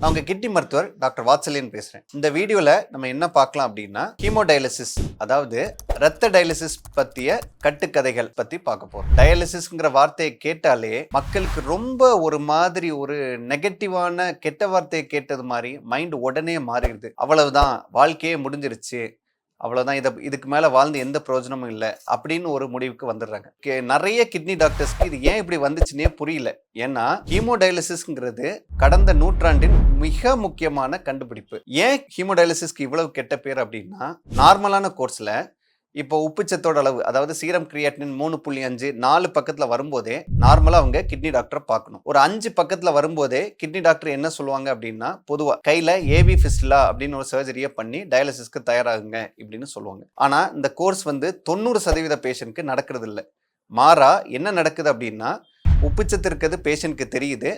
நான் உங்க கிட்னி மருத்துவர் டாக்டர் வாத்சல்யன் பேசுறேன். இந்த வீடியோல நம்ம என்ன பார்க்கலாம் அப்படின்னா ஹீமோடயாலிசிஸ், அதாவது இரத்த டயாலிசிஸ் பத்திய கட்டுக்கதைகள் பத்தி பார்க்க போறோம். டயாலிசிஸ்ங்கிற வார்த்தையை கேட்டாலே மக்களுக்கு ரொம்ப ஒரு மாதிரி ஒரு நெகட்டிவான கெட்ட வார்த்தையை கேட்டது மாதிரி மைண்ட் உடனே மாறிடுது. அவ்வளவுதான், வாழ்க்கையே முடிஞ்சிருச்சு, அவ்வளோதான், இதுக்கு மேலே வாழ்ந்து எந்த பிரயோஜனமும் இல்லை அப்படின்னு ஒரு முடிவுக்கு வந்துடுறாங்க. நிறைய கிட்னி டாக்டர்ஸ்க்கு இது ஏன் இப்படி வந்துச்சுன்னே புரியல. ஏன்னா ஹீமோடயாலிசிஸ்ங்கிறது கடந்த நூற்றாண்டின் மிக முக்கியமான கண்டுபிடிப்பு. ஏன் ஹீமோடயாலிசிஸ்க்கு இவ்வளவு கெட்ட பேர் அப்படின்னா, நார்மலான கோர்ஸில் இப்போ உப்புச்சத்தோட அளவு, அதாவது சீரம் கிரியாட்டினின் 3.5 4 பக்கத்தில் வரும்போதே நார்மலாக அவங்க கிட்னி டாக்டரை பார்க்கணும். ஒரு 5 பக்கத்தில் வரும்போதே கிட்னி டாக்டர் என்ன சொல்லுவாங்க அப்படின்னா, பொதுவாக கையில் ஏவி ஃபிஸ்டுலா அப்படின்னு ஒரு சர்ஜரியை பண்ணி டயாலிசிஸ்க்கு தயாராகுங்க இப்படின்னு சொல்லுவாங்க. ஆனால் இந்த கோர்ஸ் 90% பேஷண்ட்க்கு நடக்கிறது இல்லை. மாறா என்ன நடக்குது அப்படின்னா, உப்புச்சத்து இருக்கிறது பேஷண்ட்க்கு தெரியுது,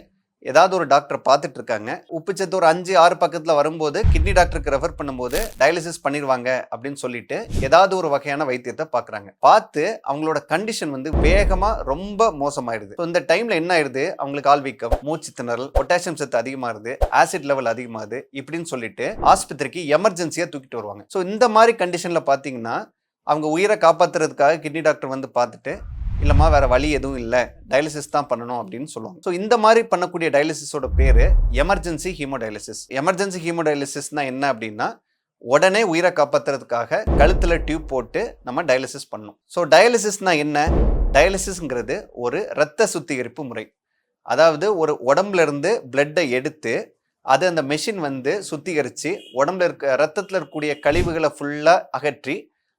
ஏதாவது ஒரு டாக்டர் பார்த்துட்டு இருக்காங்க, உப்புச்சத்து ஒரு 5-6 பக்கத்தில் வரும்போது கிட்னி டாக்டருக்கு ரெஃபர் பண்ணும்போது டயாலிசிஸ் பண்ணிடுவாங்க அப்படின்னு சொல்லிட்டு ஏதாவது ஒரு வகையான வைத்தியத்தை பார்க்குறாங்க. பார்த்து அவங்களோட கண்டிஷன் வேகமாக ரொம்ப மோசமாயிடுது. இந்த டைமில் என்ன ஆயிடுது, அவங்களுக்கு ஆள் வீக்கம், மூச்சு திணறல், பொட்டாசியம் சத்து அதிகமாகுது, ஆசிட் லெவல் அதிகமாகுது இப்படின்னு சொல்லிட்டு ஆஸ்பத்திரிக்கு எமர்ஜென்சியாக தூக்கிட்டு வருவாங்க. ஸோ இந்த மாதிரி கண்டிஷனில் பார்த்தீங்கன்னா அவங்க உயிரை காப்பாற்றுறதுக்காக கிட்னி டாக்டர் பார்த்துட்டு, இல்லைம்மா வேற வழி எதுவும் இல்லை, டயாலிசிஸ் தான் பண்ணணும் அப்படின்னு சொல்லுவாங்க. ஸோ இந்த மாதிரி பண்ணக்கூடிய டயாலிசிஸோட பேர் எமர்ஜென்சி ஹீமோடயாலிசிஸ். எமர்ஜென்சி ஹீமோடயாலிசிஸ்னா என்ன அப்படின்னா, உடனே உயிரை காப்பாற்றுறதுக்காக கழுத்தில் டியூப் போட்டு நம்ம டயாலிசிஸ் பண்ணணும். ஸோ டயாலிசிஸ்னா என்ன? டயாலிசிஸ்ங்கிறது ஒரு இரத்த சுத்திகரிப்பு முறை. அதாவது ஒரு உடம்புல இருந்து பிளட்டை எடுத்து அது அந்த மெஷின் சுத்திகரித்து உடம்புல ரத்தத்தில் இருக்கக்கூடிய கழிவுகளை ஃபுல்லாக அகற்றி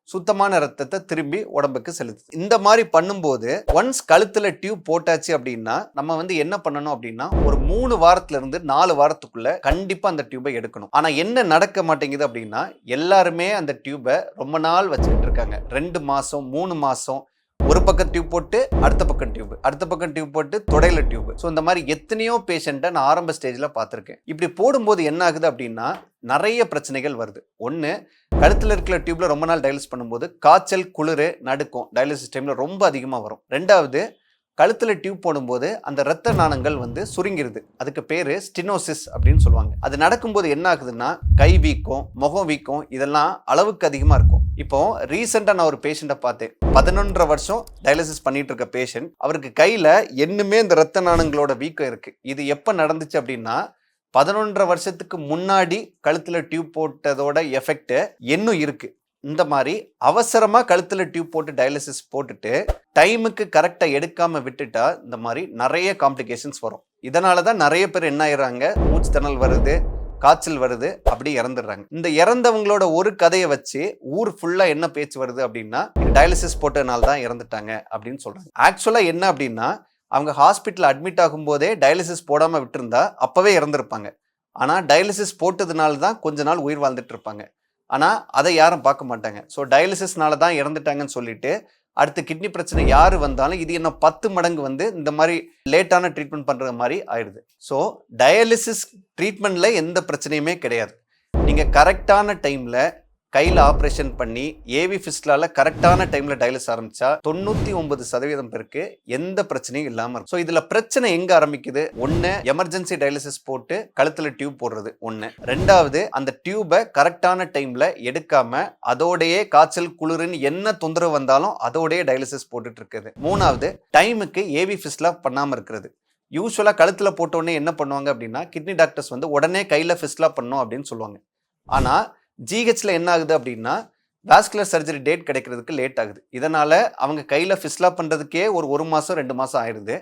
சுத்தமான ரத்தத்தை திரும்பி உடம்புக்கு செலுத்து. இந்த மாதிரி பண்ணும்போது ஒன்ஸ் கழுத்துல டியூப் போட்டாச்சு அப்படின்னா நம்ம என்ன பண்ணணும் அப்படின்னா, ஒரு 3 வாரத்துல இருந்து 4 வாரத்துக்குள்ள கண்டிப்பா அந்த டியூபை எடுக்கணும். ஆனா என்ன நடக்க மாட்டேங்குது அப்படின்னா, எல்லாருமே அந்த டியூபை ரொம்ப நாள் வச்சுக்கிட்டு இருக்காங்க. 2 மாசம் 3 மாசம் ஒரு பக்கம் டியூப் போட்டு அடுத்த பக்கம் டியூப் போட்டு தொடையில டியூப். ஸோ இந்த மாதிரி எத்தனையோ பேஷண்ட்டை நான் ஆரம்ப ஸ்டேஜில் பார்த்துருக்கேன். இப்படி போடும்போது என்ன ஆகுது அப்படின்னா, நிறைய பிரச்சனைகள் வருது. ஒன்று, கழுத்தில் இருக்கிற டியூப்ல ரொம்ப நாள் டயாலிசிஸ் பண்ணும்போது காய்ச்சல், குளிர், நடுக்கும் டயாலிசிஸ் டைமில் ரொம்ப அதிகமாக வரும். ரெண்டாவது, கழுத்தில் டியூப் போடும்போது அந்த இரத்த நாணங்கள் சுருங்கிருது. அதுக்கு பேர் ஸ்டினோசிஸ் அப்படின்னு சொல்லுவாங்க. அது நடக்கும்போது என்ன ஆகுதுன்னா, கை வீக்கம், முகம் வீக்கம் இதெல்லாம் அளவுக்கு அதிகமாக இருக்கும். இப்போ ரீசெண்டாக நான் ஒரு பேஷண்ட்டை பார்த்தேன். 11 வருஷம் டயாலிசிஸ் பண்ணிட்டு இருக்க பேஷண்ட். அவருக்கு கையில் இன்னுமே இந்த இரத்த நாணங்களோட வீக்கம் இருக்கு. இது எப்போ நடந்துச்சு அப்படின்னா, 11 வருஷத்துக்கு முன்னாடி கழுத்தில் டியூப் போட்டதோட எஃபெக்ட் இன்னும் இருக்கு. இந்த மாதிரி அவசரமாக கழுத்தில் டியூப் போட்டு டயாலிசிஸ் போட்டுட்டு டைமுக்கு கரெக்டாக எடுக்காமல் விட்டுட்டா இந்த மாதிரி நிறைய காம்ப்ளிகேஷன்ஸ் வரும். இதனால தான் நிறைய பேர் என்ன ஆயிடுறாங்க, மூச்சு திணறல் வருது, காய்ச்சல் வருது, அப்படி இறந்துடுறாங்க. இந்த இறந்தவங்களோட ஒரு கதையை வச்சு ஊர் ஃபுல்லாக என்ன பேச்சு வருது அப்படின்னா, டயாலிசிஸ் போட்டதுனால தான் இறந்துட்டாங்க அப்படின்னு சொல்கிறாங்க. ஆக்சுவலாக என்ன அப்படின்னா, அவங்க ஹாஸ்பிட்டல் அட்மிட் ஆகும்போதே டயாலிசிஸ் போடாமல் விட்டுருந்தா அப்போவே இறந்துருப்பாங்க. ஆனால் டயாலிசிஸ் போட்டதுனால தான் கொஞ்ச நாள் உயிர் வாழ்ந்துட்டு இருப்பாங்க. ஆனால் அதை யாரும் பார்க்க மாட்டாங்க. ஸோ டயாலிசிஸ்னால தான் இறந்துட்டாங்கன்னு சொல்லிட்டு அடுத்து கிட்னி பிரச்சனை யார் வந்தாலும் இது இன்னும் 10 மடங்கு இந்த மாதிரி லேட்டான ட்ரீட்மெண்ட் பண்ணுற மாதிரி ஆயிடுது. ஸோ டயாலிசிஸ் ட்ரீட்மெண்ட்டில் எந்த பிரச்சனையுமே கிடையாது. நீங்கள் கரெக்டான டைமில் கையில் ஆப்ரேஷன் பண்ணி ஏவி ஃபிஸ்டுலால கரெக்டான டைமில் டயாலிசிஸ் ஆரம்பித்தா 99% பேருக்கு எந்த பிரச்சனையும் இல்லாமல் இருக்கும். ஸோ இதில் பிரச்சனை எங்கே ஆரம்பிக்குது? ஒன்று, எமர்ஜென்சி டயாலிசிஸ் போட்டு கழுத்தில் டியூப் போடுறது ஒன்று. ரெண்டாவது, அந்த டியூபை கரெக்டான டைமில் எடுக்காம அதோடையே காய்ச்சல், குளிர்னு என்ன தொந்தரவு வந்தாலும் அதோடையே டயாலிசிஸ் போட்டுட்டு இருக்குது. மூணாவது, டைமுக்கு ஏவி ஃபிஸ்டுலா பண்ணாமல் இருக்கிறது. யூஸ்வலாக கழுத்தில் போட்டோடனே என்ன பண்ணுவாங்க அப்படின்னா, கிட்னி டாக்டர்ஸ் உடனே கையில் ஃபிஸ்டுலா பண்ணணும் அப்படின்னு சொல்லுவாங்க. ஆனால் ஜிஹெச்ல என்ன ஆகுது அப்படின்னா, வாஸ்குலர் சர்ஜரி டேட் கிடைக்கிறதுக்கு லேட் ஆகுது. இதனால அவங்க கையில் ஃபிஸ்டுலா பண்ணுறதுக்கே ஒரு மாதம் 2 மாதம் ஆயிடுது.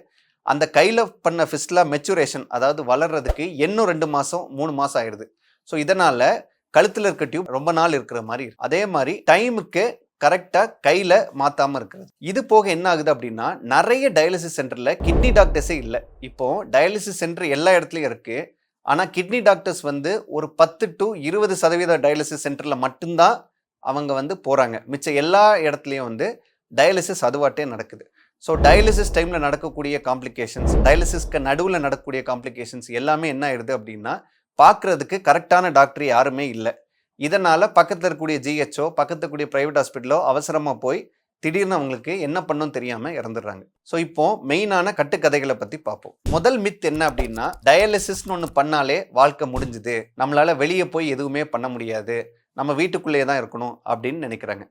அந்த கையில் பண்ண ஃபிஸ்டுலா மெச்சுரேஷன், அதாவது வளர்றதுக்கு இன்னும் 2 மாதம் 3 மாதம் ஆயிடுது. ஸோ இதனால கழுத்தில் இருக்க டியூப் ரொம்ப நாள் இருக்கிற மாதிரி. அதே மாதிரி டைமுக்கு கரெக்டாக கையில் மாற்றாமல் இருக்கிறது. இது போக என்ன ஆகுது அப்படின்னா, நிறைய டயாலிசிஸ் சென்டரில் கிட்னி டாக்டர்ஸே இல்லை. இப்போ டயாலிசிஸ் சென்டர் எல்லா இடத்துலையும் இருக்குது. ஆனால் கிட்னி டாக்டர்ஸ் ஒரு 10 to 20% டயாலிசிஸ் சென்டரில் மட்டும்தான் அவங்க போகிறாங்க. மிச்சம் எல்லா இடத்துலையும் டயாலிசிஸ் அதுவாட்டே நடக்குது. ஸோ டயாலிசிஸ் டைமில் நடக்கக்கூடிய காம்ப்ளிகேஷன்ஸ், டயாலிசிஸ்க்கு நடுவில் நடக்கக்கூடிய காம்ப்ளிகேஷன்ஸ் எல்லாமே என்ன ஆயிடுது அப்படின்னா, பார்க்குறதுக்கு கரெக்டான டாக்டர் யாருமே இல்லை. இதனால் பக்கத்தில் இருக்கக்கூடிய ஜிஹெச்ஓ, பக்கத்தில் இருக்கக்கூடிய ப்ரைவேட் ஹாஸ்பிட்டலோ அவசரமாக போய் திடீர்னு அவங்களுக்கு என்ன பண்ணணும் தெரியாமல் இறந்துடுறாங்க. ஸோ இப்போ மெயினான கட்டுக்கதைகளை பற்றி பார்ப்போம். முதல் மித் என்ன அப்படின்னா, டயாலிசிஸ்னு ஒன்று பண்ணாலே வாழ்க்கை முடிஞ்சுது, நம்மளால் வெளியே போய் எதுவுமே பண்ண முடியாது, நம்ம வீட்டுக்குள்ளேயே தான் இருக்கணும் அப்படின்னு நினைக்கிறாங்க.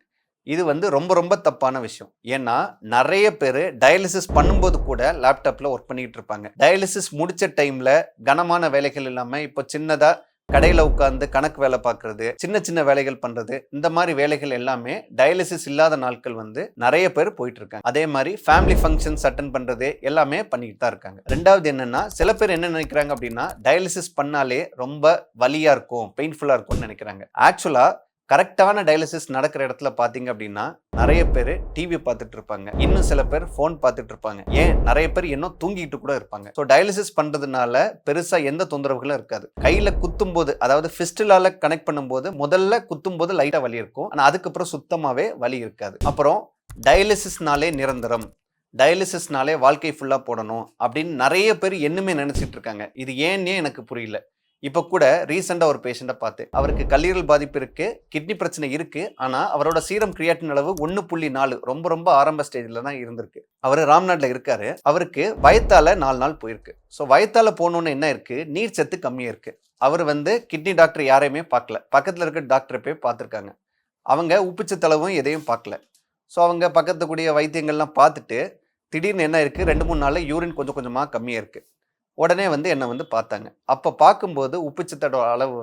இது ரொம்ப ரொம்ப தப்பான விஷயம். ஏன்னா நிறைய பேர் டயாலிசிஸ் பண்ணும்போது கூட லேப்டாப்பில் ஒர்க் பண்ணிக்கிட்டு இருப்பாங்க. டயாலிசிஸ் முடிச்ச டைமில் கனமான வேலைகள் இல்லாமல் இப்போ சின்னதாக கடையில் உட்காந்து கணக்கு வேலை பார்க்குறது, சின்ன சின்ன வேலைகள் பண்ணுறது, இந்த மாதிரி வேலைகள் எல்லாமே டயாலிசிஸ் இல்லாத நாட்கள் நிறைய பேர் போயிட்டு இருக்காங்க. அதே மாதிரி ஃபேமிலி ஃபங்க்ஷன்ஸ் அட்டன் பண்ணுறது எல்லாமே பண்ணிக்கிட்டு தான் இருக்காங்க. ரெண்டாவது என்னன்னா, சில பேர் என்ன நினைக்கிறாங்க அப்படின்னா, டயாலிசிஸ் பண்ணாலே ரொம்ப வலியாக இருக்கும், பெயின்ஃபுல்லாக இருக்கும்னு நினைக்கிறாங்க. ஆக்சுவலாக கரெக்டான டயாலிசிஸ் நடக்கிற இடத்துல பார்த்தீங்க அப்படின்னா நிறைய பேர் டிவி பார்த்துட்டு இருப்பாங்க, இன்னும் சில பேர் ஃபோன் பார்த்துட்டு இருப்பாங்க, ஏன் நிறைய பேர் இன்னும் தூங்கிட்டு கூட இருப்பாங்க. ஸோ டயாலிசிஸ் பண்ணுறதுனால பெருசாக எந்த தொந்தரவுகளும் இருக்காது. கையில் குத்தும் போது, அதாவது ஃபிஸ்டுலால கனெக்ட் பண்ணும்போது முதல்ல குத்தும் போது லைட்டாக வலி இருக்கும், ஆனால் அதுக்கப்புறம் சுத்தமாகவே வலி இருக்காது. அப்புறம் டயாலிசிஸ்னாலே நிரந்தரம், டயாலிசிஸ்னாலே வாழ்க்கை ஃபுல்லாக போடணும் அப்படின்னு நிறைய பேர் என்னமே நினச்சிட்டு இருக்காங்க. இது ஏன்னே எனக்கு புரியல. இப்போ கூட ரீசெண்டாக ஒரு பேஷண்ட்டை பார்த்து, அவருக்கு கல்லீரல் பாதிப்பு இருக்கு, கிட்னி பிரச்சனை இருக்கு, ஆனால் அவரோட சீரம் கிரியாட்டின் அளவு 1.4 ரொம்ப ரொம்ப ஆரம்ப ஸ்டேஜில் தான் இருந்திருக்கு. அவர் ராம்நாட்டில் இருக்காரு. அவருக்கு வயத்தால 4 நாள் போயிருக்கு. ஸோ வயத்தால போனோன்னு என்ன இருக்கு, நீர் சத்து கம்மியாக இருக்கு. அவர் கிட்னி டாக்டர் யாரையுமே பார்க்கல, பக்கத்தில் இருக்க டாக்டரை போய் பார்த்துருக்காங்க. அவங்க உப்புச்சத்தளவும் எதையும் பார்க்கல. ஸோ அவங்க பக்கத்து கூடிய வைத்தியங்கள்லாம் பார்த்துட்டு திடீர்னு என்ன இருக்குது, 2-3 நாளில் யூரின் கொஞ்சம் கொஞ்சமாக கம்மியாக இருக்குது. உடனே என்னை பார்த்தாங்க. அப்போ பார்க்கும்போது உப்புச்சத்தோட அளவு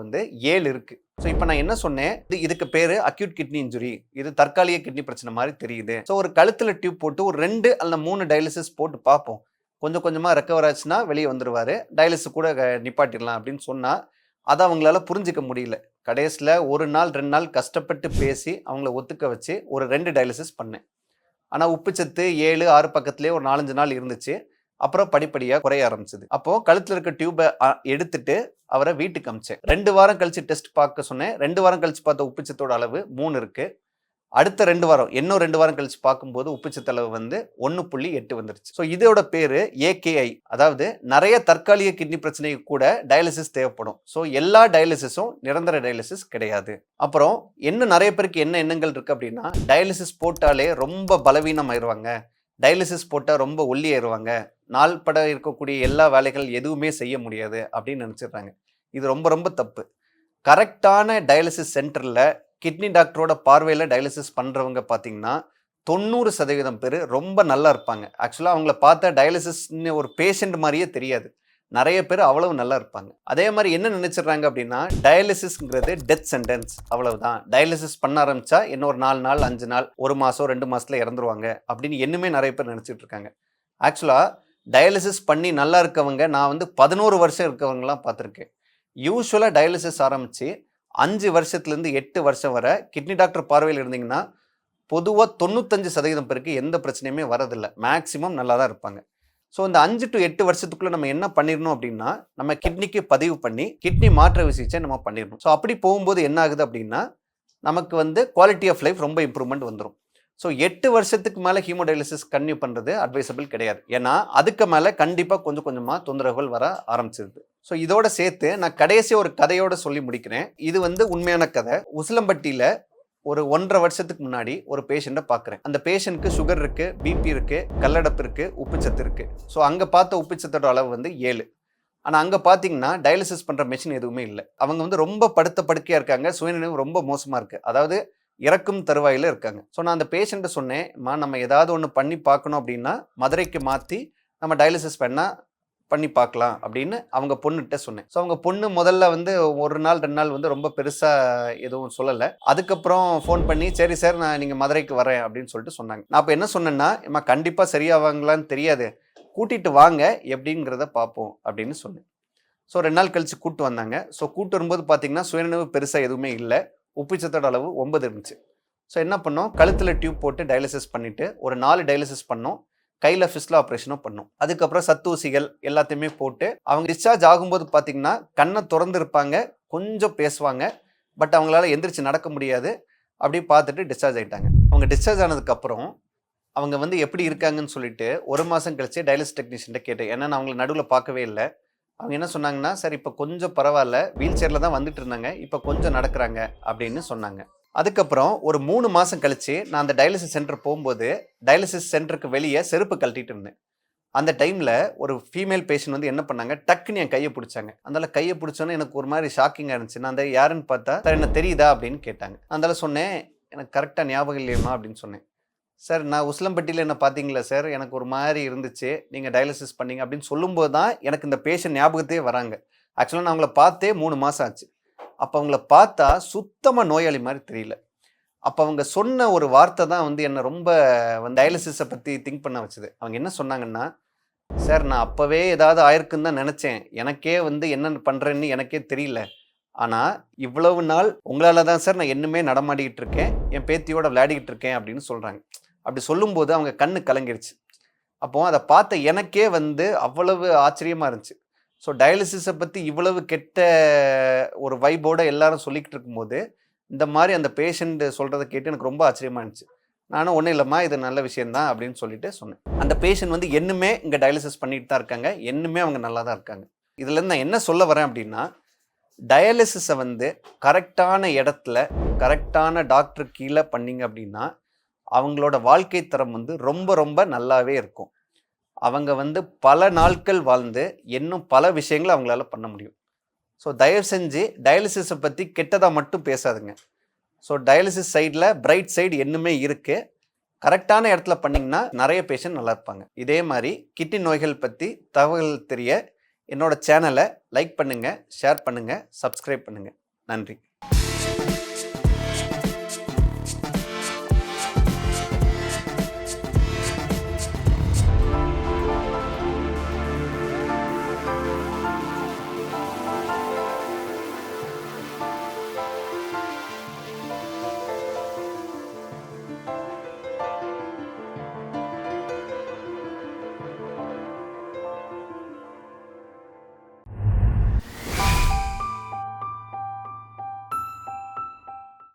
7 இருக்கு. ஸோ இப்போ நான் என்ன சொன்னேன், இதுக்கு பேர் அக்யூட் கிட்னி இன்ஜுரி, இது தற்காலிக கிட்னி பிரச்சனை மாதிரி தெரியுது. ஸோ ஒரு கழுத்தில் டியூப் போட்டு ஒரு 2 அல்லது 3 டயாலிசிஸ் போட்டு பார்ப்போம், கொஞ்சம் கொஞ்சமாக ரெக்கவர் ஆச்சுன்னா வெளியே வந்துடுவார், டயாலிசிஸ் கூட நிப்பாட்டிடலாம் அப்படின்னு சொன்னால் அதை அவங்களால புரிஞ்சிக்க முடியல. கடைசியில் 1 நாள் 2 நாள் கஷ்டப்பட்டு பேசி அவங்கள ஒத்துக்க வச்சு ஒரு 2 டயாலிசிஸ் பண்ணேன். ஆனால் உப்புச்சத்து 7-6 பக்கத்துலேயே ஒரு 4-5 நாள் இருந்துச்சு. அப்புறம் படிப்படியாக குறைய ஆரம்பிச்சது. அப்போ கழுத்தில் இருக்க டியூபை எடுத்துட்டு அவரை வீட்டுக்கு அமிச்சேன். 2 வாரம் கழிச்சு டெஸ்ட் பார்க்க சொன்னேன். 2 வாரம் கழிச்சு பார்த்த உப்புச்சத்தோட அளவு 3 இருக்கு. அடுத்த 2 வாரம், இன்னும் 2 வாரம் கழிச்சு பார்க்கும்போது உப்புச்சத்து அளவு 1.8 வந்துருச்சு. ஸோ இதோட பேரு AKI, அதாவது நிறைய தற்காலிக கிட்னி பிரச்சனைக்கு கூட டயாலிசிஸ் தேவைப்படும். ஸோ எல்லா டயாலிசிஸும் நிரந்தர டயாலிசிஸ் கிடையாது. அப்புறம் நிறைய பேருக்கு என்ன எண்ணங்கள் இருக்கு அப்படின்னா, டயாலிசிஸ் போட்டாலே ரொம்ப பலவீனம் ஆயிடுவாங்க, டயாலிசிஸ் போட்டால் ரொம்ப ஒல்லியாயிருவாங்க, நாள்பட இருக்கக்கூடிய எல்லா வேலைகள் எதுவுமே செய்ய முடியாது அப்படின்னு நினச்சிடுறாங்க. இது ரொம்ப ரொம்ப தப்பு. கரெக்டான டயாலிசிஸ் சென்டரில் கிட்னி டாக்டரோட பார்வையில் டயாலிசிஸ் பண்ணுறவங்க பார்த்தீங்கன்னா 90% பேர் ரொம்ப நல்லா இருப்பாங்க. ஆக்சுவலாக அவங்கள பார்த்தா டயாலிசிஸ்ன்னு ஒரு பேஷண்ட் மாதிரியே தெரியாது. நிறைய பேர் அவ்வளவு நல்லா இருப்பாங்க. அதே மாதிரி என்ன நினைச்சிடுறாங்க அப்படின்னா, டயாலிசிஸ்ங்கிறது டெத் சென்டென்ஸ், அவ்வளவுதான். டயாலிசிஸ் பண்ண ஆரம்பிச்சா இன்னொரு 4 நாள் 5 நாள் 1 மாதம் 2 மாதத்துல இறந்துருவாங்க அப்படின்னு இன்னுமே நிறைய பேர் நினச்சிட்டு இருக்காங்க. ஆக்சுவலாக டயாலிசிஸ் பண்ணி நல்லா இருக்கவங்க நான் 11 வருஷம் இருக்கவங்கலாம் பார்த்துருக்கேன். யூஸ்வலாக டயாலிசிஸ் ஆரம்பித்து 5 வருஷத்துலேருந்து 8 வருஷம் வரை கிட்னி டாக்டர் பார்வையில் இருந்தீங்கன்னா பொதுவாக 95% பேருக்கு எந்த பிரச்சனையுமே வரதில்லை, மேக்ஸிமம் நல்லா தான் இருப்பாங்க. ஸோ இந்த 5 to 8 வருஷத்துக்குள்ளே நம்ம என்ன பண்ணிடணும் அப்படின்னா, நம்ம கிட்னிக்கு பதிவு பண்ணி கிட்னி மாற்ற சிகிச்சை நம்ம பண்ணிடணும். ஸோ அப்படி போகும்போது என்ன ஆகுது அப்படின்னா, நமக்கு குவாலிட்டி ஆஃப் லைஃப் ரொம்ப இம்ப்ரூவ்மெண்ட் வந்துடும். ஸோ 8 வருஷத்துக்கு மேலே ஹீமோடயாலிசிஸ் கன்டினியூ பண்ணுறது அட்வைசபிள் கிடையாது. ஏன்னா அதுக்கு மேலே கண்டிப்பாக கொஞ்சம் கொஞ்சமாக தொந்தரவுகள் வர ஆரம்பிச்சிருது. ஸோ இதோட சேர்த்து நான் கடைசி ஒரு கதையோட சொல்லி முடிக்கிறேன். இது உண்மையான கதை. உசிலம்பட்டியில் ஒரு 1.5 வருஷத்துக்கு முன்னாடி ஒரு பேஷண்ட்டை பார்க்குறேன். அந்த பேஷண்ட்டுக்கு சுகர் இருக்குது, பிபி இருக்குது, கல்லடப்பு இருக்குது, உப்புச்சத்து இருக்குது. ஸோ அங்கே பார்த்த உப்புச்சத்தோட அளவு 7. ஆனால் அங்கே பார்த்தீங்கன்னா டயாலிசிஸ் பண்ணுற மெஷின் எதுவுமே இல்லை. அவங்க ரொம்ப படுத்த படுக்கையாக இருக்காங்க, சுயநினைவு ரொம்ப மோசமாக இருக்குது, அதாவது இறக்கும் தருவாயில் இருக்காங்க. ஸோ நான் அந்த பேஷண்ட்டை சொன்னேன், நம்ம ஏதாவது ஒன்று பண்ணி பார்க்கணும் அப்படின்னா மதுரைக்கு மாற்றி நம்ம டயாலிசிஸ் பண்ணி பார்க்கலாம் அப்படின்னு அவங்க பொண்ணுகிட்ட சொன்னேன். ஸோ அவங்க பொண்ணு முதல்ல 1 நாள் 2 நாள் ரொம்ப பெருசாக எதுவும் சொல்லலை. அதுக்கப்புறம் ஃபோன் பண்ணி, சரி சார் நான் நீங்கள் மதுரைக்கு வரேன் அப்படின்னு சொல்லிட்டு சொன்னாங்க. நான் இப்போ என்ன சொன்னேன்னா, கண்டிப்பாக சரியாவாங்களான்னு தெரியாது, கூட்டிகிட்டு வாங்க எப்படிங்கிறத பார்ப்போம் அப்படின்னு சொன்னேன். ஸோ 2 நாள் கழித்து கூப்பிட்டு வந்தாங்க. ஸோ கூப்பிட்டு வரும்போது பார்த்தீங்கன்னா சுயநினைவு பெருசாக எதுவுமே இல்லை, உப்புச்சத்தோட அளவு 9 இருந்துச்சு. ஸோ என்ன பண்ணோம், கழுத்தில் டியூப் போட்டு டயாலிசிஸ் பண்ணிவிட்டு ஒரு 4 டயாலிசிஸ் பண்ணோம், கையில் ஃபிஸ்டில் ஆப்ரேஷனும் பண்ணோம். அதுக்கப்புறம் சத்தூசிகள் எல்லாத்தையுமே போட்டு அவங்க டிஸ்சார்ஜ் ஆகும்போது பார்த்தீங்கன்னா கண்ணை திறந்து இருப்பாங்க, கொஞ்சம் பேசுவாங்க, பட் அவங்களால எந்திரிச்சு நடக்க முடியாது. அப்படி பார்த்துட்டு டிஸ்சார்ஜ் ஆகிட்டாங்க. அவங்க டிஸ்சார்ஜ் ஆனதுக்கப்புறம் அவங்க எப்படி இருக்காங்கன்னு சொல்லிட்டு 1 மாதம் கழிச்சு டயாலிசிஸ் டெக்னீஷியன்ட்ட கேட்டேன். ஏன்னா நான் அவங்களை நடுவில் பார்க்கவே இல்லை. அவங்க என்ன சொன்னாங்கன்னா, சார் இப்போ கொஞ்சம் பரவாயில்ல, வீல் சேரில் தான் வந்துட்டு இருந்தாங்க, இப்போ கொஞ்சம் நடக்கிறாங்க அப்படின்னு சொன்னாங்க. அதுக்கப்புறம் ஒரு 3 மாதம் கழித்து நான் அந்த டயாலிசிஸ் சென்டர் போகும்போது டயாலிசிஸ் சென்டருக்கு வெளியே செருப்பு கழட்டிட்டு இருந்தேன். அந்த டைமில் ஒரு ஃபீமேல் பேஷண்ட் வந்து என்ன பண்ணாங்க, டக்குன்னு என் கையை பிடிச்சாங்க. அதனால கையை பிடிச்சோன்னே எனக்கு ஒரு மாதிரி ஷாக்கிங்காக இருந்துச்சு. நான் அந்த யாருன்னு பார்த்தா, சார் என்ன தெரியுதா அப்படின்னு கேட்டாங்க. அதனால சொன்னேன், எனக்கு கரெக்டாக ஞாபகம் இல்லையம்மா அப்படின்னு சொன்னேன். சார் நான் உசிலம்பட்டியில் என்ன பார்த்தீங்களா சார், எனக்கு ஒரு மாதிரி இருந்துச்சு, நீங்கள் டயாலிசிஸ் பண்ணீங்க அப்படின்னு சொல்லும்போது தான் எனக்கு இந்த பேஷண்ட் ஞாபகத்தையே வராங்க. ஆக்சுவலாக நான் அவங்கள பார்த்தே 3 மாதம் ஆச்சு. அப்போ அவங்கள பார்த்தா சுத்தமாக நோயாளி மாதிரி தெரியல. அப்போ அவங்க சொன்ன ஒரு வார்த்தை தான் வந்து என்னை ரொம்ப டயாலிசிஸை பற்றி திங்க் பண்ண வச்சுது. அவங்க என்ன சொன்னாங்கன்னா, சார் நான் அப்போவே ஏதாவது ஆயிருக்குன்னு தான் நினச்சேன், எனக்கே வந்து என்ன பண்ணுறேன்னு எனக்கே தெரியல, ஆனால் இவ்வளவு நாள் உங்களால் தான் சார் நான் இன்னுமே நடமாடிக்கிட்டு இருக்கேன், என் பேத்தியோட விளையாடிக்கிட்டு இருக்கேன் அப்படின்னு சொல்கிறாங்க. அப்படி சொல்லும்போது அவங்க கண்ணு கலங்கிருச்சு. அப்போ அதை பார்த்த எனக்கே வந்து அவ்வளவு ஆச்சரியமாக இருந்துச்சு. ஸோ டயாலிசிஸை பற்றி இவ்வளவு கெட்ட ஒரு வைபோட எல்லாரும் சொல்லிக்கிட்டு இருக்கும்போது இந்த மாதிரி அந்த பேஷண்ட் சொல்கிறத கேட்டு எனக்கு ரொம்ப ஆச்சரியமாக இருந்துச்சு. நானும் ஒன்றும் இல்லைம்மா, இது நல்ல விஷயந்தான் அப்படின்னு சொல்லிட்டு சொன்னேன். அந்த பேஷண்ட் வந்து இன்னுமே இங்கே டயாலிசிஸ் பண்ணிட்டு தான் இருக்காங்க, இன்னுமே அவங்க நல்லா தான் இருக்காங்க. இதுலேருந்து நான் என்ன சொல்ல வரேன் அப்படின்னா, டயாலிசிஸை வந்து கரெக்டான இடத்துல கரெக்டான டாக்டர் கீழே பண்ணிங்க அப்படின்னா அவங்களோட வாழ்க்கை தரம் வந்து ரொம்ப ரொம்ப நல்லாவே இருக்கும். அவங்க வந்து பல நாட்கள் வாழ்ந்து இன்னும் பல விஷயங்களை அவங்களால பண்ண முடியும். ஸோ தயவு செஞ்சு டயாலிசிஸை பற்றி கெட்டதாக மட்டும் பேசாதுங்க. ஸோ டயாலிசிஸ் சைடில் பிரைட் சைடு இன்னுமே இருக்குது. கரெக்டான இடத்துல பண்ணிங்கன்னா நிறைய பேஷண்ட் நல்லா இருப்பாங்க. இதே மாதிரி கிட்னி நோய்கள் பற்றி தகவல் தெரிய என்னோட சேனலை லைக் பண்ணுங்கள், ஷேர் பண்ணுங்கள், சப்ஸ்கிரைப் பண்ணுங்கள். நன்றி.